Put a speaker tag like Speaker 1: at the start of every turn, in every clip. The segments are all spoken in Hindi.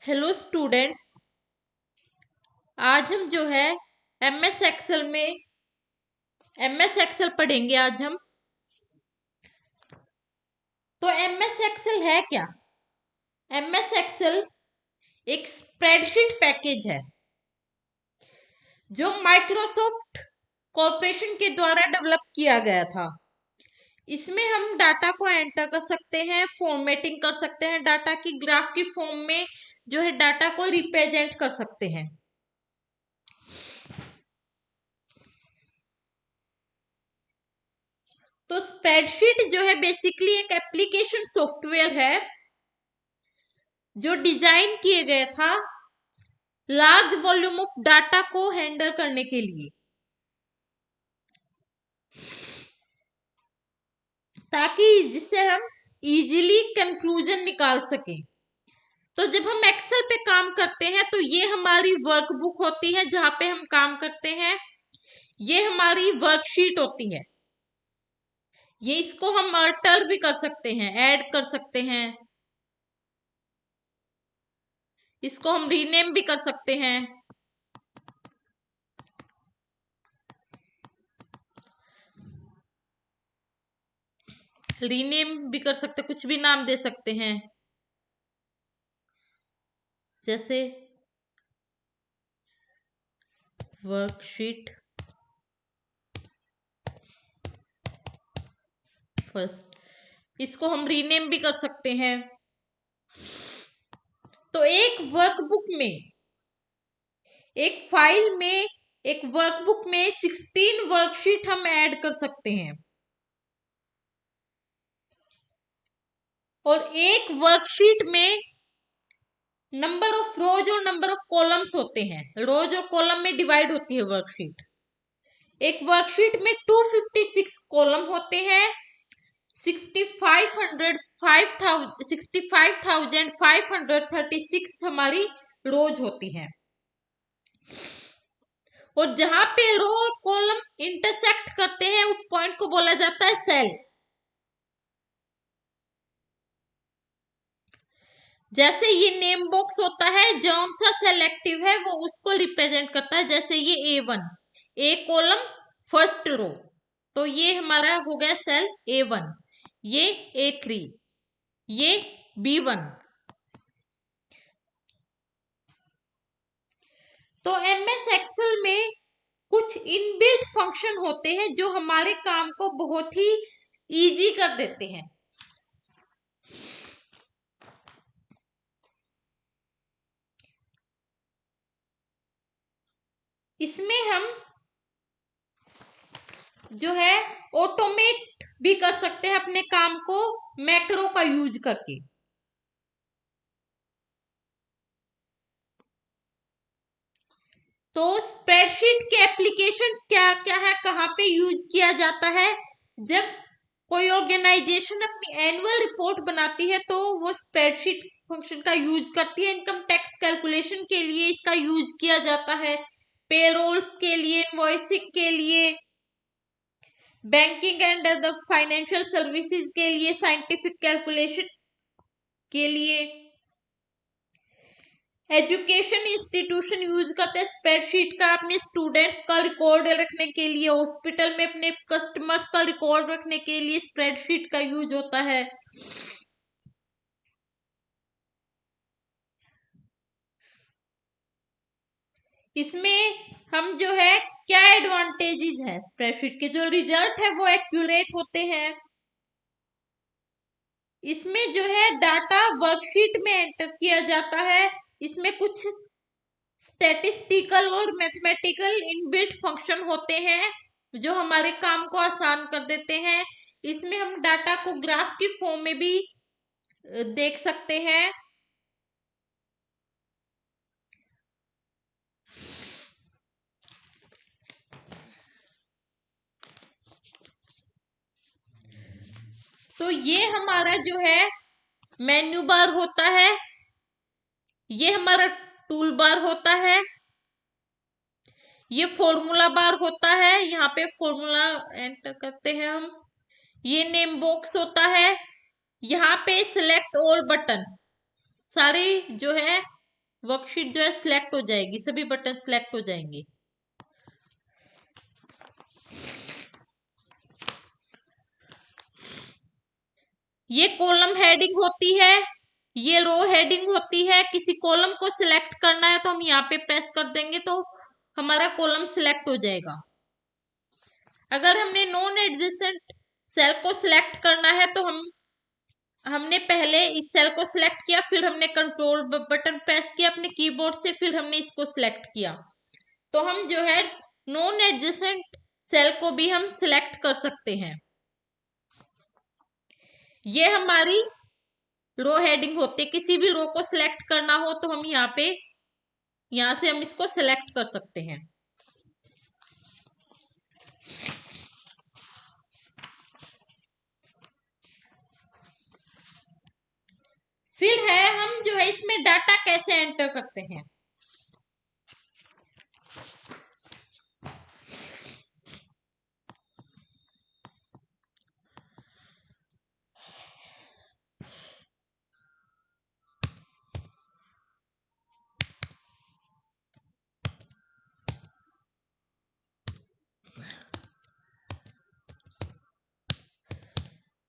Speaker 1: Hello students. आज हम जो है एमएस एक्सेल में एमएस एक्सेल पढ़ेंगे आज हम। तो एमएस एक्सेल है क्या? एमएस एक्सेल एक स्प्रेडशीट पैकेज है जो माइक्रोसॉफ्ट कॉर्पोरेशन के द्वारा डेवलप किया गया था। इसमें हम डाटा को एंटर कर सकते हैं, फॉर्मेटिंग कर सकते हैं, डाटा की ग्राफ की फॉर्म में जो है डाटा को रिप्रेजेंट कर सकते हैं। तो स्प्रेडशीट जो है बेसिकली एक एप्लीकेशन सॉफ्टवेयर है जो डिजाइन किए गया था लार्ज वॉल्यूम ऑफ डाटा को हैंडल करने के लिए, ताकि जिससे हम इजीली कंक्लूजन निकाल सकें। तो जब हम एक्सेल पे काम करते हैं तो ये हमारी वर्कबुक होती है जहां पे हम काम करते हैं। ये हमारी वर्कशीट होती है। ये इसको हम अल्टर भी कर सकते हैं, ऐड कर सकते हैं, इसको हम रीनेम भी कर सकते हैं। रीनेम भी कर सकते, कुछ भी नाम दे सकते हैं, जैसे वर्कशीट फर्स्ट, इसको हम रीनेम भी कर सकते हैं। तो एक वर्कबुक में, एक फाइल में, एक वर्कबुक में 16 वर्कशीट हम ऐड कर सकते हैं। और एक वर्कशीट में नंबर ऑफ रोज और नंबर ऑफ कॉलम्स होते हैं। रोज और कॉलम में डिवाइड होती है वर्कशीट। एक वर्कशीट में 256 कॉलम होते हैं, 65,536 हमारी रोज होती हैं। और जहां पे रो और कॉलम इंटरसेक्ट करते हैं उस पॉइंट को बोला जाता है सेल। जैसे ये नेम बॉक्स होता है, जौन सा सेल एक्टिव है वो उसको रिप्रेजेंट करता है। जैसे ये A1, ए कॉलम फर्स्ट रो, तो ये हमारा हो गया सेल A1। ये A3, ये B1। तो एमएस एक्सेल में कुछ इनबिल्ट फंक्शन होते हैं जो हमारे काम को बहुत ही इजी कर देते हैं। इसमें हम जो है ऑटोमेट भी कर सकते हैं अपने काम को मैक्रो का यूज करके। तो स्प्रेडशीट के एप्लीकेशंस क्या क्या है, कहाँ पे यूज किया जाता है? जब कोई ऑर्गेनाइजेशन अपनी एनुअल रिपोर्ट बनाती है तो वो स्प्रेडशीट फंक्शन का यूज करती है। इनकम टैक्स कैलकुलेशन के लिए इसका यूज किया जाता है, पेरोल्स के लिए, इनवॉइसिंग के लिए, banking and other financial services के लिए, साइंटिफिक कैलकुलेशन के लिए। एजुकेशन इंस्टीट्यूशन यूज करते हैं स्प्रेडशीट का अपने स्टूडेंट्स का रिकॉर्ड रखने के लिए, हॉस्पिटल में अपने कस्टमर्स का रिकॉर्ड रखने के लिए स्प्रेडशीट का यूज होता है। इसमें हम जो है क्या एडवांटेजेस है स्प्रेडशीट के, जो रिजल्ट है वो एक्यूरेट होते हैं। इसमें जो है डाटा वर्कशीट में एंटर किया जाता है। इसमें कुछ स्टैटिस्टिकल और मैथमेटिकल इनबिल्ट फंक्शन होते हैं जो हमारे काम को आसान कर देते हैं। इसमें हम डाटा को ग्राफ की फॉर्म में भी देख सकते हैं। तो ये हमारा जो है मेन्यू बार होता है, ये हमारा टूल बार होता है, ये फॉर्मूला बार होता है, यहाँ पे फॉर्मूला एंटर करते हैं हम। ये नेम बॉक्स होता है, यहाँ पे सिलेक्ट ऑल बटन्स सारी जो है वर्कशीट जो है सिलेक्ट हो जाएगी, सभी बटन सिलेक्ट हो जाएंगे। ये कॉलम हेडिंग होती है, ये रो हेडिंग होती है। किसी कॉलम को सिलेक्ट करना है तो हम यहाँ पे प्रेस कर देंगे तो हमारा कॉलम सिलेक्ट हो जाएगा। अगर हमने नॉन एडजेसेंट सेल को सिलेक्ट करना है तो हमने पहले इस सेल को सिलेक्ट किया, फिर हमने कंट्रोल बटन प्रेस किया अपने कीबोर्ड से, फिर हमने इसको सिलेक्ट किया। तो हम जो है नॉन एडजेसेंट सेल को भी हम सिलेक्ट कर सकते हैं। ये हमारी रो हेडिंग होती है। किसी भी रो को सिलेक्ट करना हो तो हम यहाँ से हम इसको सिलेक्ट कर सकते हैं। फिर है हम जो है इसमें डाटा कैसे एंटर करते हैं।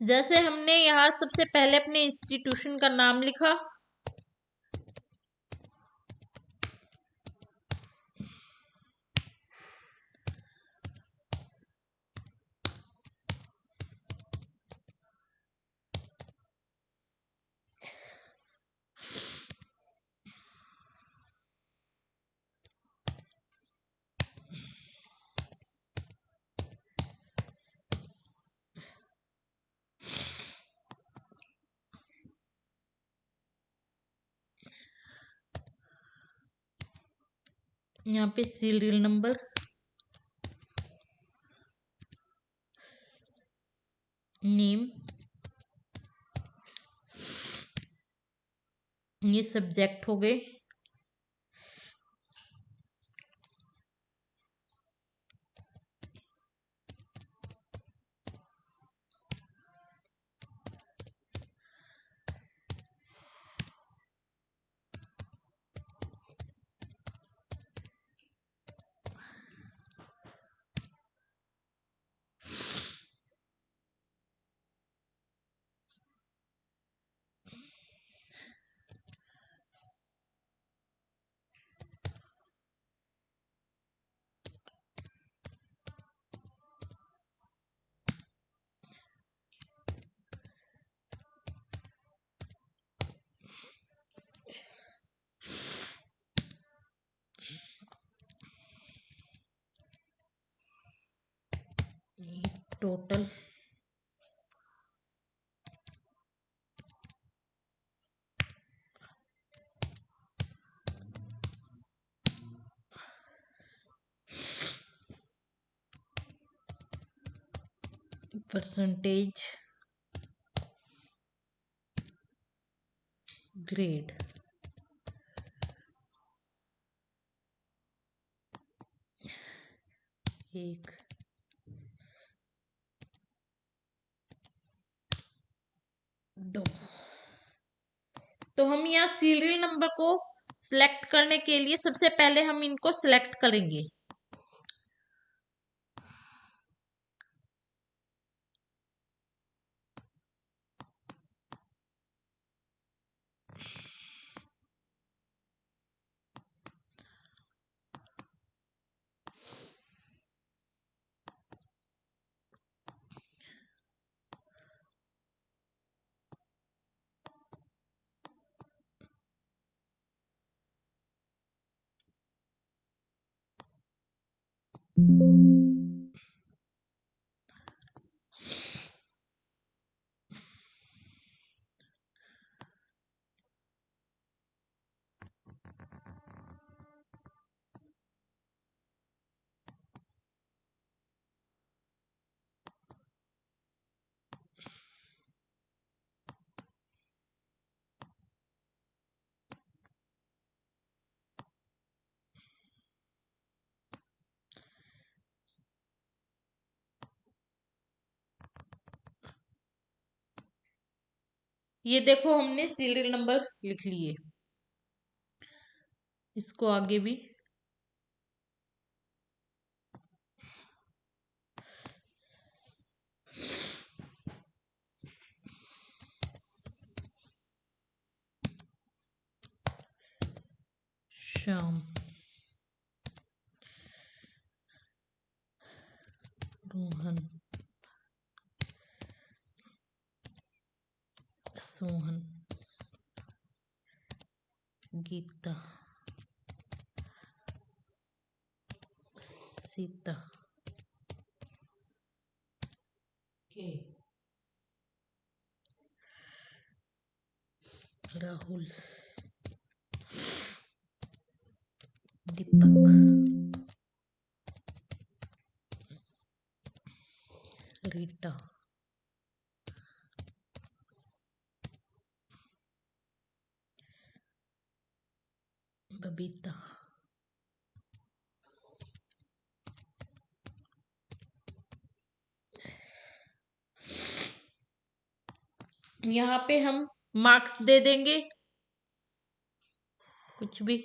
Speaker 1: जैसे हमने यहाँ सबसे पहले अपने इंस्टीट्यूशन का नाम लिखा, यहाँ पे सीरियल नंबर, नेम, ये सब्जेक्ट हो गए। Total, percentage, grade. एक, दो। तो हम यहाँ सीरियल नंबर को सिलेक्ट करने के लिए सबसे पहले हम इनको सिलेक्ट करेंगे। ये देखो हमने सीरियल नंबर लिख लिए। इसको आगे भी श्याम, रोहन, सोहन, गीता, सीता, राहुल, दीपक, रीटा, बबीता, यहाँ पे हम मार्क्स दे देंगे कुछ भी।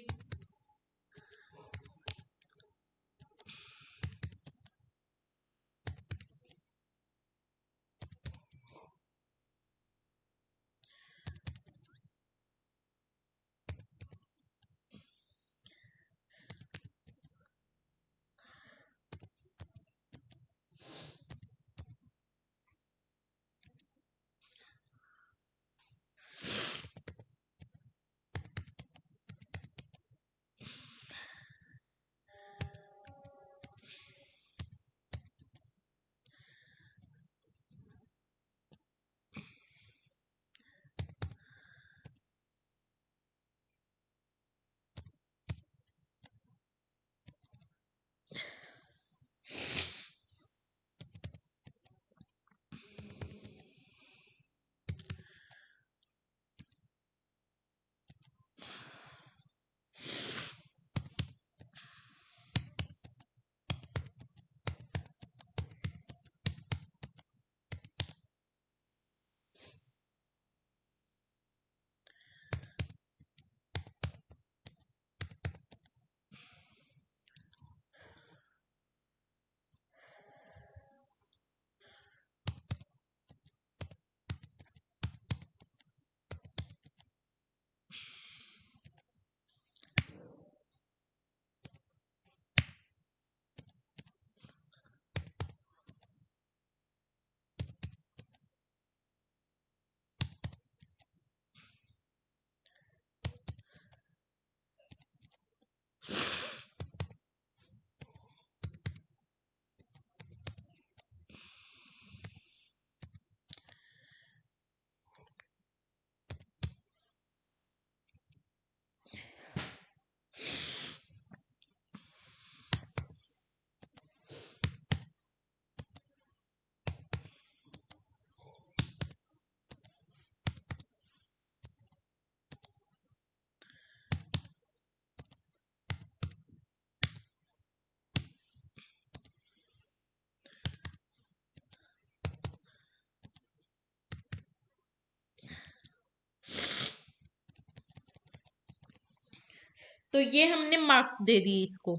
Speaker 1: तो ये हमने मार्क्स दे दिए इसको।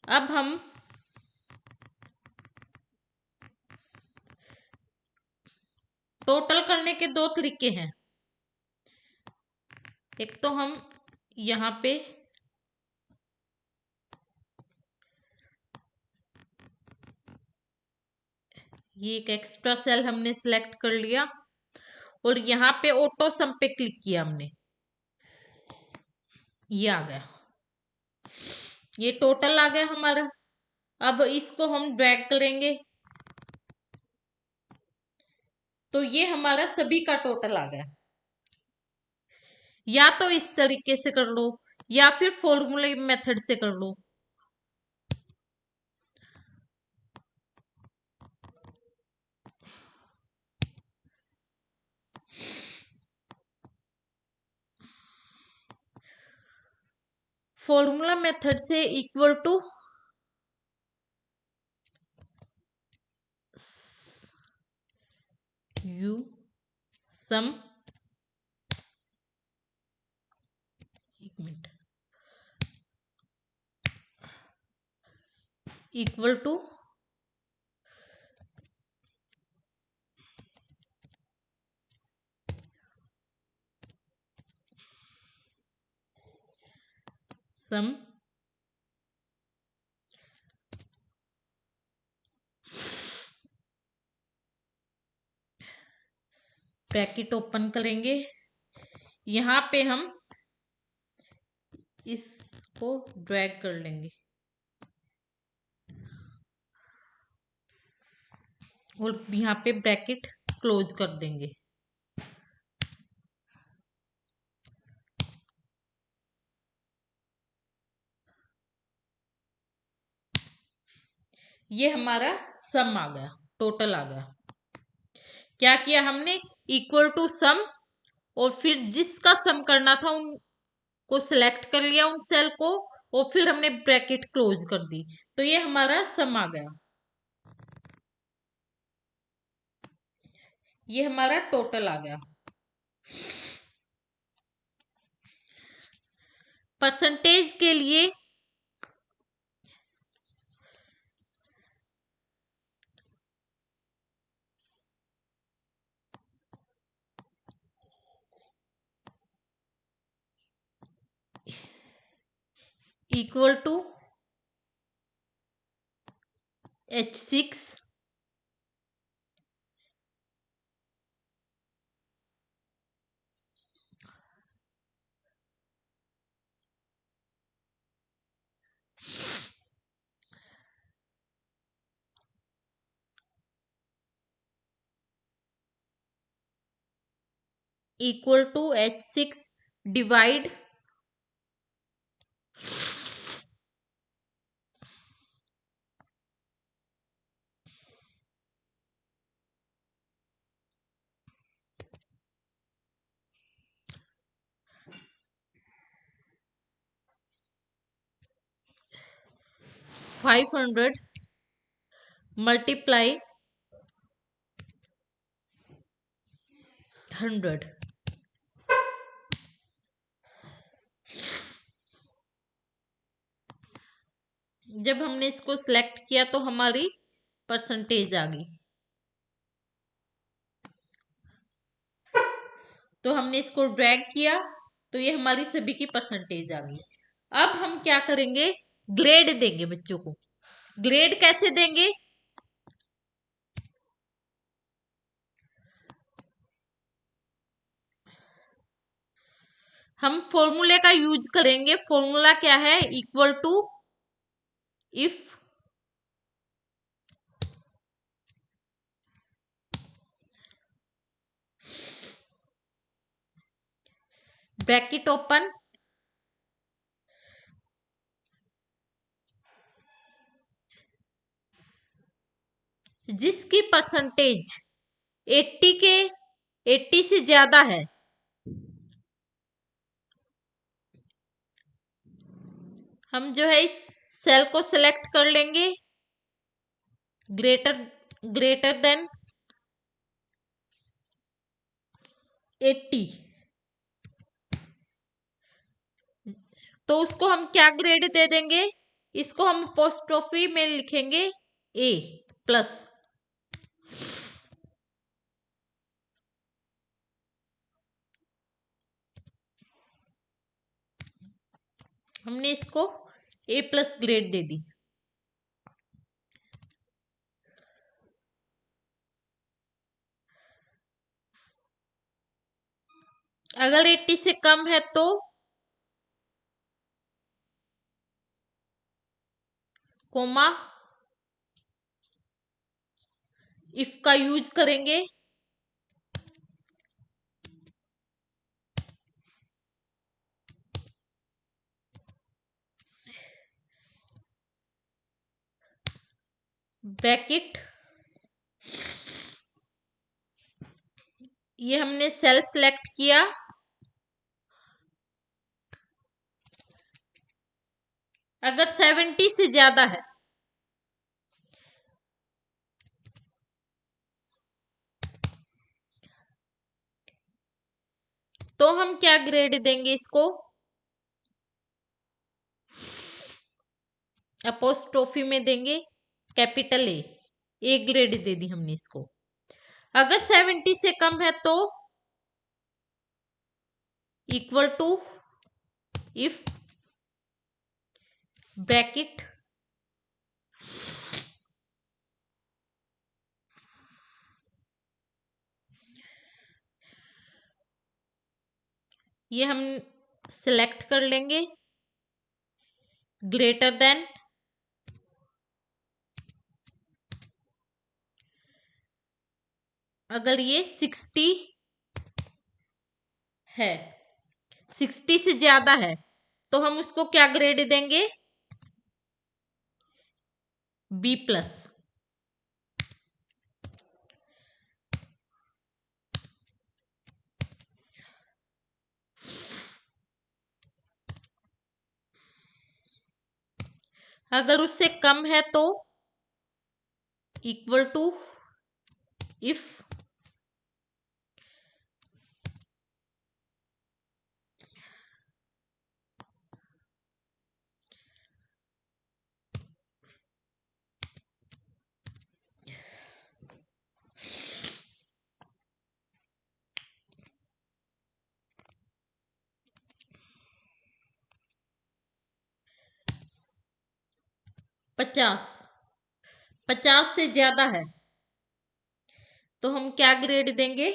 Speaker 1: अब हम टोटल करने के दो तरीके हैं। एक तो हम यहाँ पे ये एक एक्स्ट्रा सेल हमने सिलेक्ट कर लिया और यहाँ पे ऑटो सम पे क्लिक किया हमने, ये आ गया, ये टोटल आ गया हमारा। अब इसको हम ड्रैग करेंगे तो ये हमारा सभी का टोटल आ गया। या तो इस तरीके से कर लो या फिर फॉर्मूले मेथड से कर लो। फॉर्मूला मेथड से इक्वल टू यू सम, एक minute, equal to sum bracket open करेंगे, यहां पे हम इसको ड्रैग कर लेंगे और यहाँ पे ब्रैकेट क्लोज कर देंगे। ये हमारा सम आ गया, टोटल आ गया। क्या किया हमने, इक्वल टू सम, और फिर जिसका सम करना था उनको सिलेक्ट कर लिया, उन सेल को, और फिर हमने ब्रैकेट क्लोज कर दी, तो ये हमारा सम आ गया। ये हमारा टोटल आ गया। परसेंटेज के लिए equal to H6 equal to H6 divide five hundred multiply 100। जब हमने इसको सिलेक्ट किया तो हमारी परसेंटेज आ गई, तो हमने इसको ड्रैग किया तो ये हमारी सभी की परसेंटेज आ गई। अब हम क्या करेंगे, ग्रेड देंगे बच्चों को। ग्रेड कैसे देंगे, हम फॉर्मूले का यूज करेंगे। फॉर्मूला क्या है, equal to if bracket open जिसकी परसेंटेज 80 से ज्यादा है, हम जो है इस सेल को सिलेक्ट कर लेंगे, ग्रेटर देन 80, तो उसको हम क्या ग्रेड दे देंगे, इसको हम अपोस्ट्रोफी में लिखेंगे A+। हमने इसको A+ ग्रेड दे दी। अगर 80 से कम है तो कोमा इफ का यूज करेंगे, ब्रैकेट, ये हमने सेल सिलेक्ट किया, अगर 70 से ज्यादा है तो हम क्या ग्रेड देंगे इसको, अपोस्ट्रोफी में देंगे कैपिटल ए ग्रेड दे दी हमने इसको। अगर 70 से कम है तो इक्वल टू इफ ब्रैकेट ये हम सिलेक्ट कर लेंगे, ग्रेटर देन अगर ये 60 है, 60 से ज्यादा है तो हम उसको क्या ग्रेड देंगे, बी प्लस। अगर उससे कम है तो इक्वल टू इफ पचास 50 से ज्यादा है तो हम क्या ग्रेड देंगे,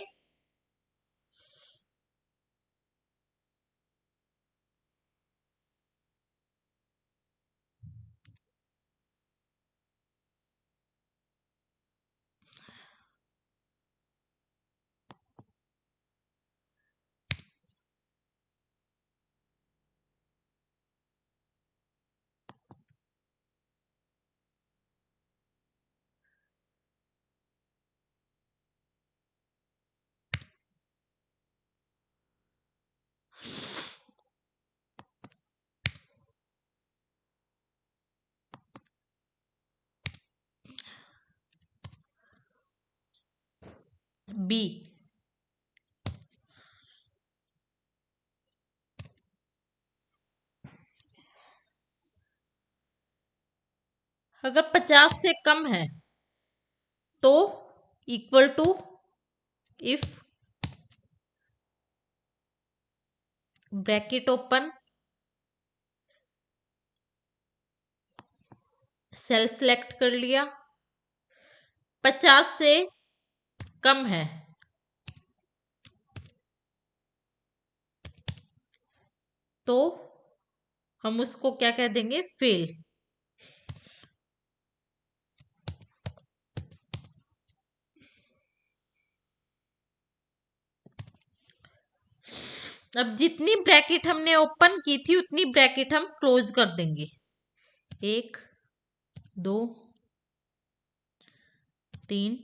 Speaker 1: बी। अगर 50 से कम है तो equal to if bracket open cell select कर लिया, 50 से कम है तो हम उसको क्या कह देंगे, फेल। अब जितनी ब्रैकेट हमने ओपन की थी उतनी ब्रैकेट हम क्लोज कर देंगे, 1 2 3,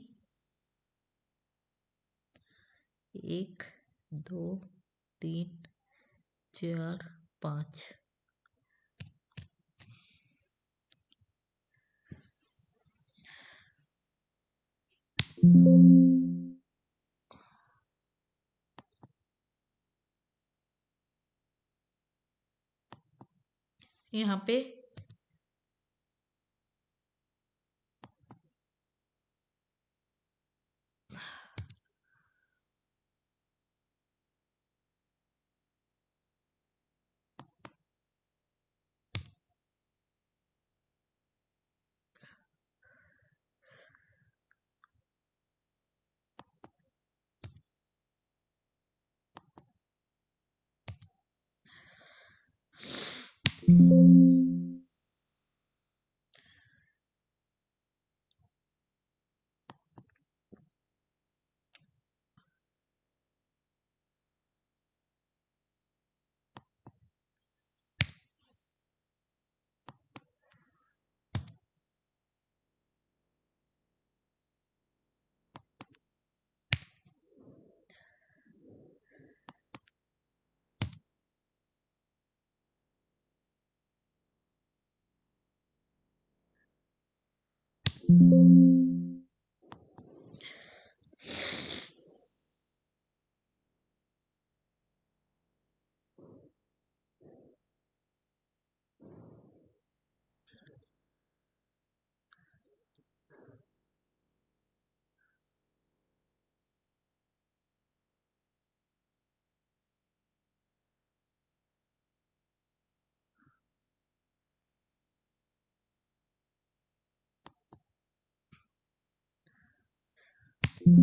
Speaker 1: 1 2 3 4 5। यहाँ पे तो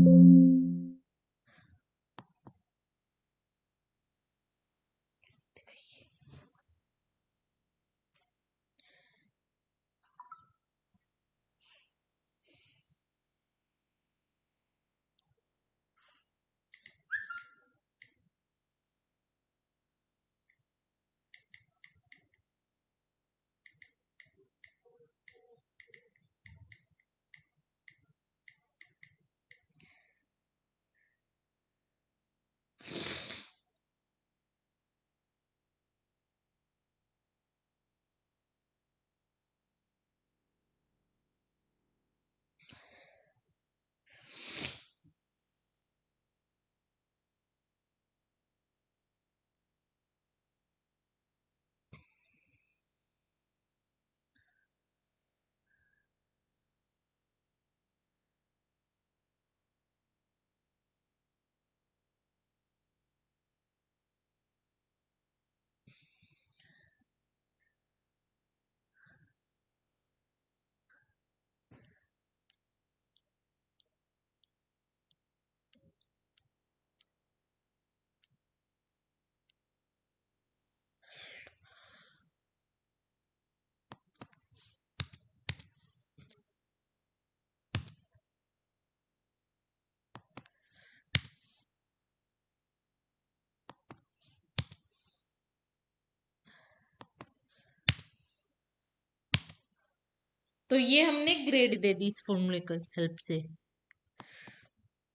Speaker 1: ये हमने ग्रेड दे दी इस फॉर्मूले की हेल्प से।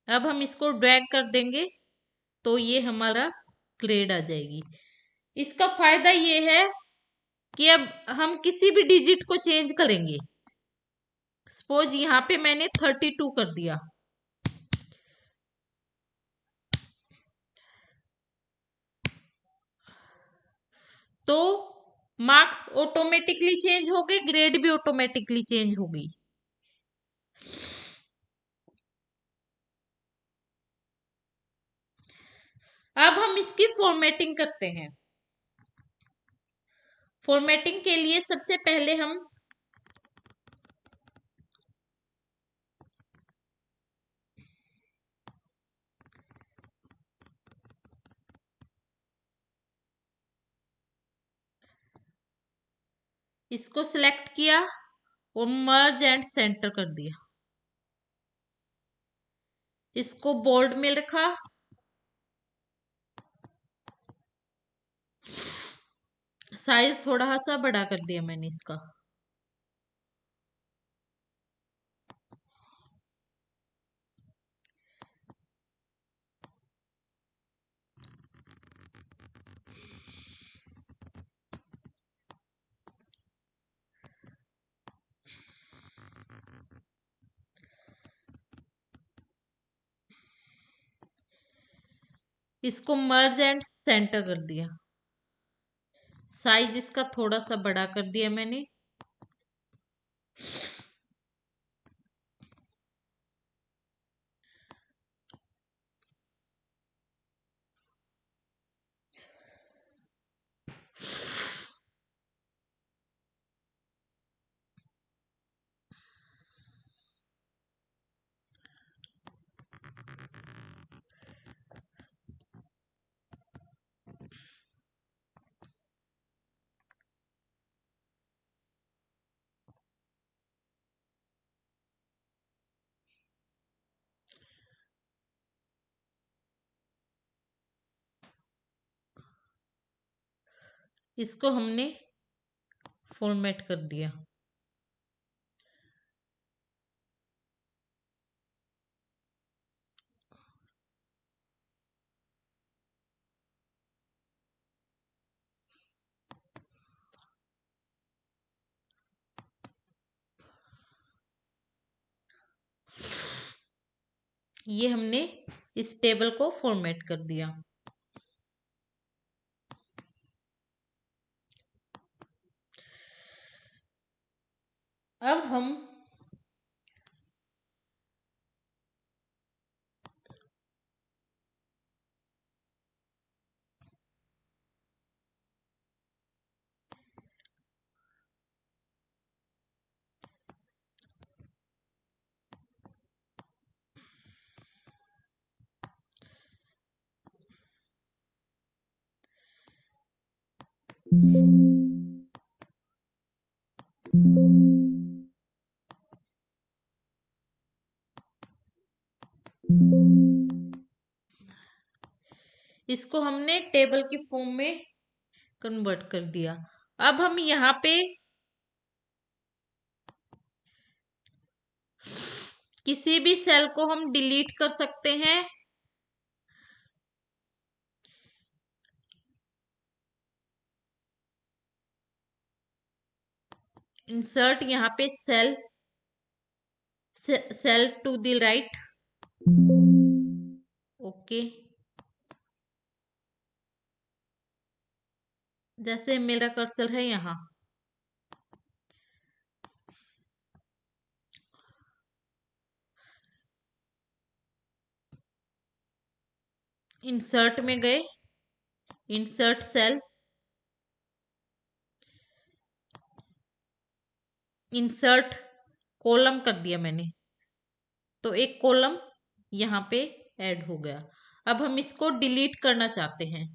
Speaker 1: अब हम इसको ड्रैग कर देंगे तो ये हमारा ग्रेड आ जाएगी। इसका फायदा ये है कि अब हम किसी भी डिजिट को चेंज करेंगे। सपोज यहाँ पे मैंने 32 कर दिया, तो मार्क्स ऑटोमेटिकली चेंज हो गए, ग्रेड भी ऑटोमेटिकली चेंज हो गई। अब हम इसकी फॉर्मेटिंग करते हैं। फॉर्मेटिंग के लिए सबसे पहले हम इसको सिलेक्ट किया और मर्ज एंड सेंटर कर दिया। इसको बोल्ड में रखा, साइज थोड़ा सा बड़ा कर दिया मैंने इसका। इसको मर्ज एंड सेंटर कर दिया, साइज इसका थोड़ा सा बड़ा कर दिया मैंने। इसको हमने फॉर्मेट कर दिया। ये हमने इस टेबल को फॉर्मेट कर दिया। अब हम इसको हमने टेबल की फॉर्म में कन्वर्ट कर दिया। अब हम यहाँ पे किसी भी सेल को हम डिलीट कर सकते हैं। इंसर्ट यहाँ पे cell to the right. Okay, जैसे मेरा कर्सर है यहाँ। इंसर्ट में गए, इंसर्ट सेल, इंसर्ट कॉलम कर दिया मैंने, तो एक कॉलम यहाँ पे ऐड हो गया। अब हम इसको डिलीट करना चाहते हैं,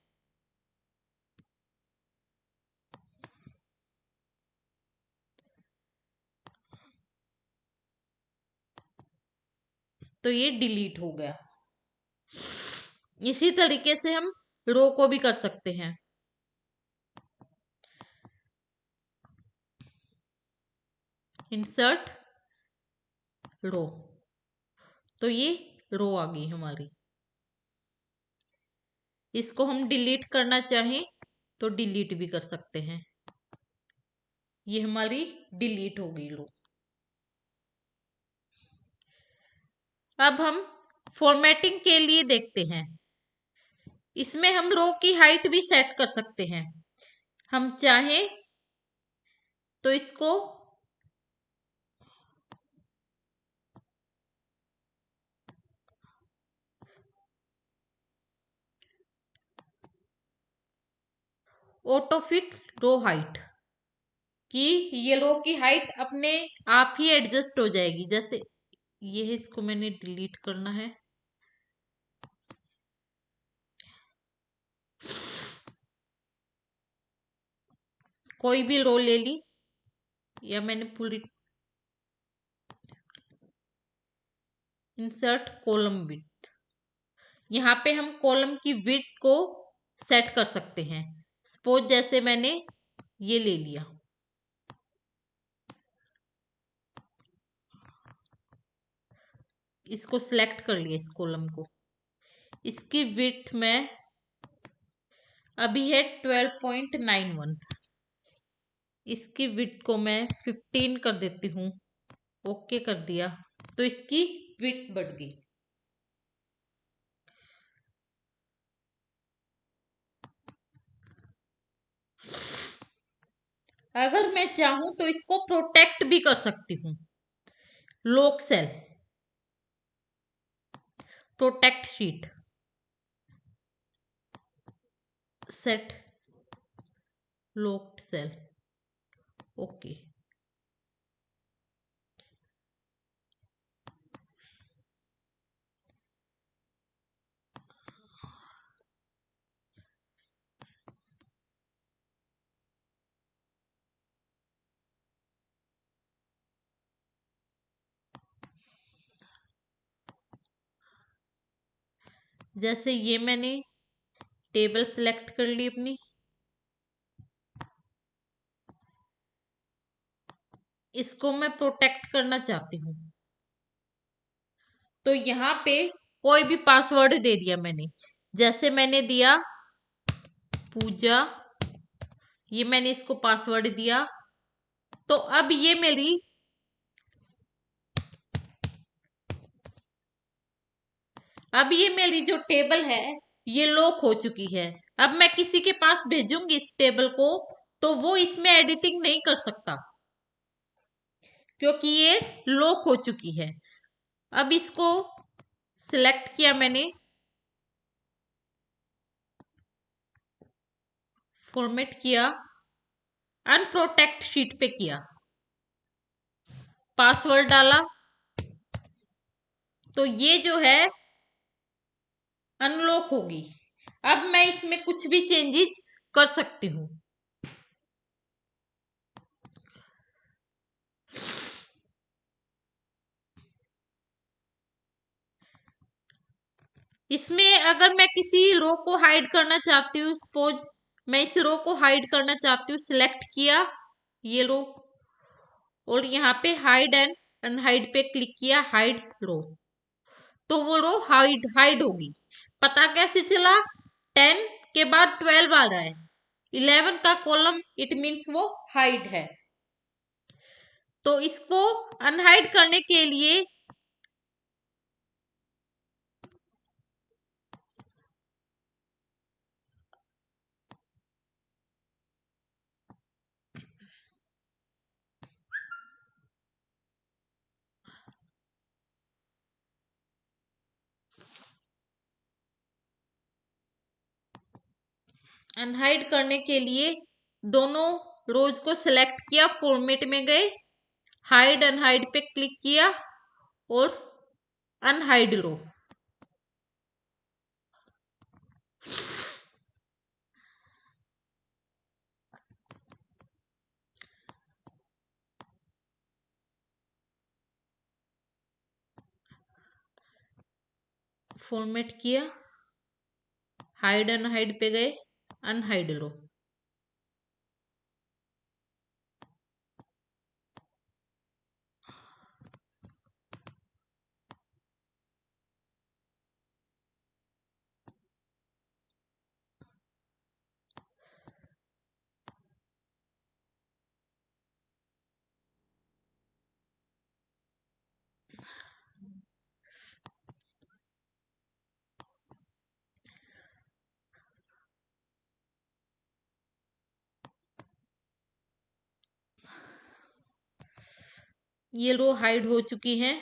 Speaker 1: तो ये डिलीट हो गया। इसी तरीके से हम रो को भी कर सकते हैं। इंसर्ट रो, तो ये रो आ गई हमारी। इसको हम डिलीट करना चाहें तो डिलीट भी कर सकते हैं। ये हमारी डिलीट हो गई रो। अब हम फॉर्मेटिंग के लिए देखते हैं। इसमें हम रो की हाइट भी सेट कर सकते हैं। हम चाहें तो इसको ऑटो फिट रो हाइट, कि ये रो की हाइट अपने आप ही एडजस्ट हो जाएगी। जैसे ये है, इसको मैंने डिलीट करना है। कोई भी रो ले ली, या मैंने पूरी इंसर्ट कॉलम विड्थ, यहाँ पे हम कॉलम की विड्थ को सेट कर सकते हैं। सपोज जैसे मैंने ये ले लिया, इसको सिलेक्ट कर लिया, इस कॉलम को। इसकी विड्थ में अभी है 12.91। इसकी विड्थ को मैं 15 कर देती हूँ। ओके कर दिया, तो इसकी विड्थ बढ़ गई। अगर मैं चाहूं तो इसको प्रोटेक्ट भी कर सकती हूँ। Lock cell, protect sheet, set locked cell. Okay, जैसे ये मैंने टेबल सिलेक्ट कर ली अपनी, इसको मैं प्रोटेक्ट करना चाहती हूँ, तो यहाँ पे कोई भी पासवर्ड दे दिया मैंने। जैसे मैंने दिया पूजा, ये मैंने इसको पासवर्ड दिया, तो अब ये मेरी जो टेबल है ये लॉक हो चुकी है। अब मैं किसी के पास भेजूंगी इस टेबल को, तो वो इसमें एडिटिंग नहीं कर सकता, क्योंकि ये लॉक हो चुकी है। अब इसको सिलेक्ट किया मैंने, फॉर्मेट किया, अनप्रोटेक्ट शीट पे किया, पासवर्ड डाला, तो ये जो है अनलॉक होगी। अब मैं इसमें कुछ भी चेंजेस कर सकती हूँ। इसमें अगर मैं किसी रो को हाइड करना चाहती हूँ, सपोज मैं इस रो को हाइड करना चाहती हूँ, सिलेक्ट किया ये रो और यहाँ पे हाइड एंड अनहाइड पे क्लिक किया, हाइड रो, तो वो रो हाइड हाइड होगी। पता कैसे चला? 10 के बाद 12 आ रहा है, 11 का कॉलम, इट मीन्स वो हाइड है। तो इसको अनहाइड करने के लिए अनहाइड करने के लिए दोनों रोज को सिलेक्ट किया, फॉर्मेट में गए, हाइड अनहाइड पे क्लिक किया और अनहाइड रो। फॉर्मेट किया, हाइड अनहाइड पे गए, अनहाइड रो। ये रो हाइड हो चुकी है।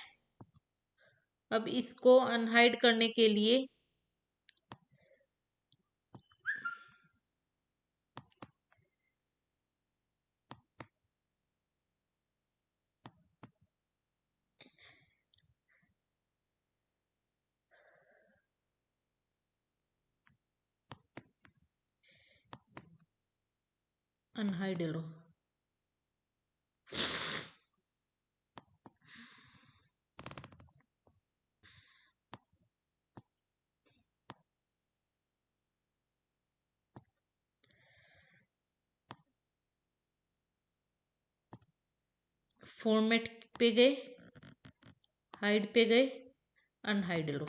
Speaker 1: अब इसको अनहाइड करने के लिए अनहाइड रो, फॉर्मेट पे गए, हाइड पे गए, अनहाइड रो।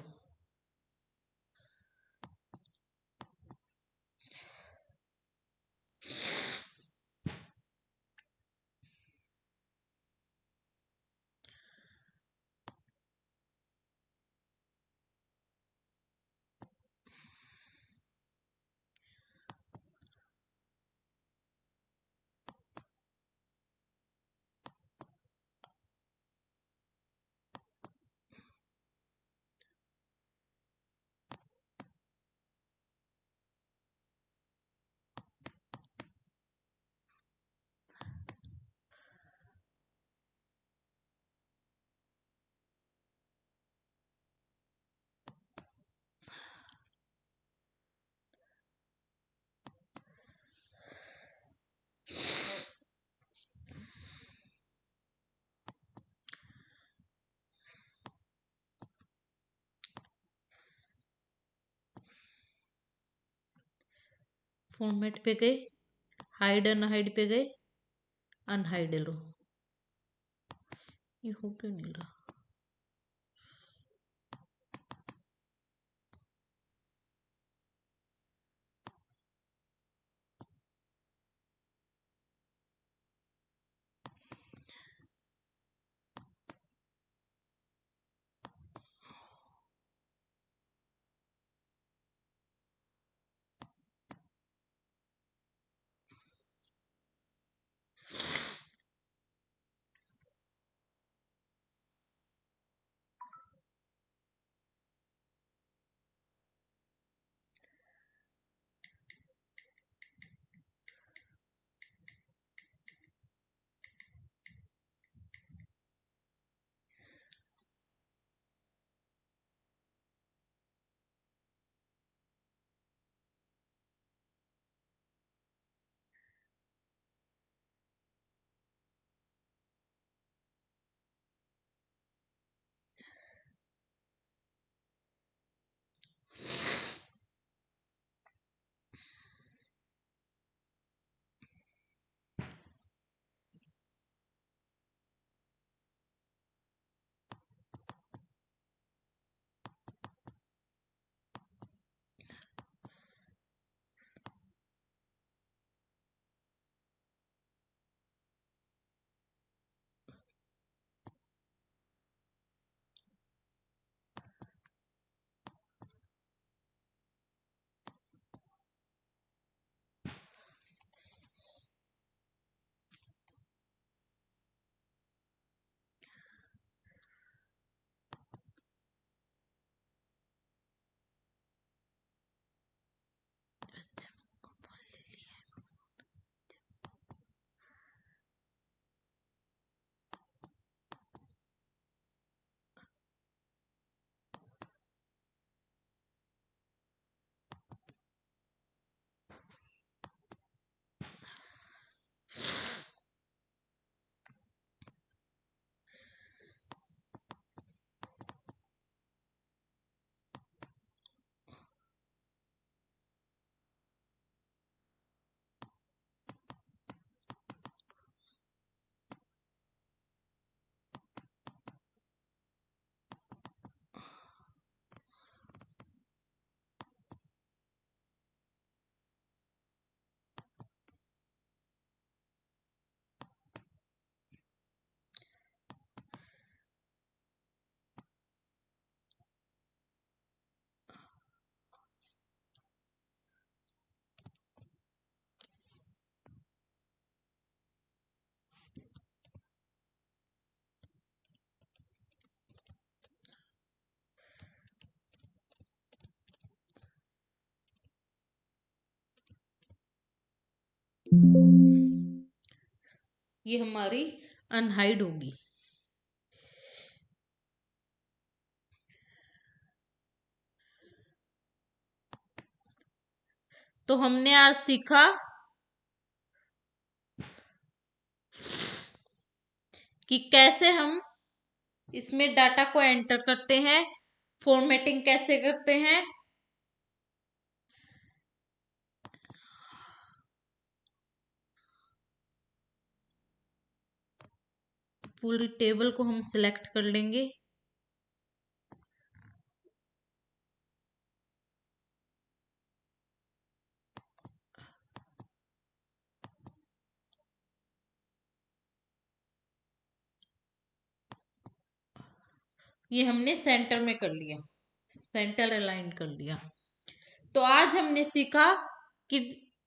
Speaker 1: फॉर्मेट पे गए, हाइड अनहाइड पे गए, अनहाइड रो। ये हो क्यों नहीं रहा? ये हमारी अनहाइड होगी। तो हमने आज सीखा कि कैसे हम इसमें डाटा को एंटर करते हैं, फॉर्मेटिंग कैसे करते हैं, पूरी टेबल को हम सिलेक्ट कर लेंगे। ये हमने सेंटर में कर लिया, सेंटर अलाइन कर लिया। तो आज हमने सीखा कि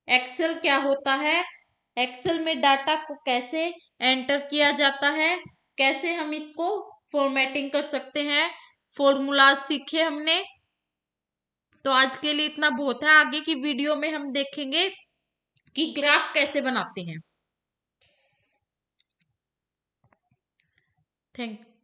Speaker 1: एक्सेल क्या होता है, एक्सेल में डाटा को कैसे एंटर किया जाता है, कैसे हम इसको फॉर्मेटिंग कर सकते हैं, फॉर्मूलाज सीखे हमने। तो आज के लिए इतना बहुत है, आगे की वीडियो में हम देखेंगे कि ग्राफ कैसे बनाते हैं। थैंक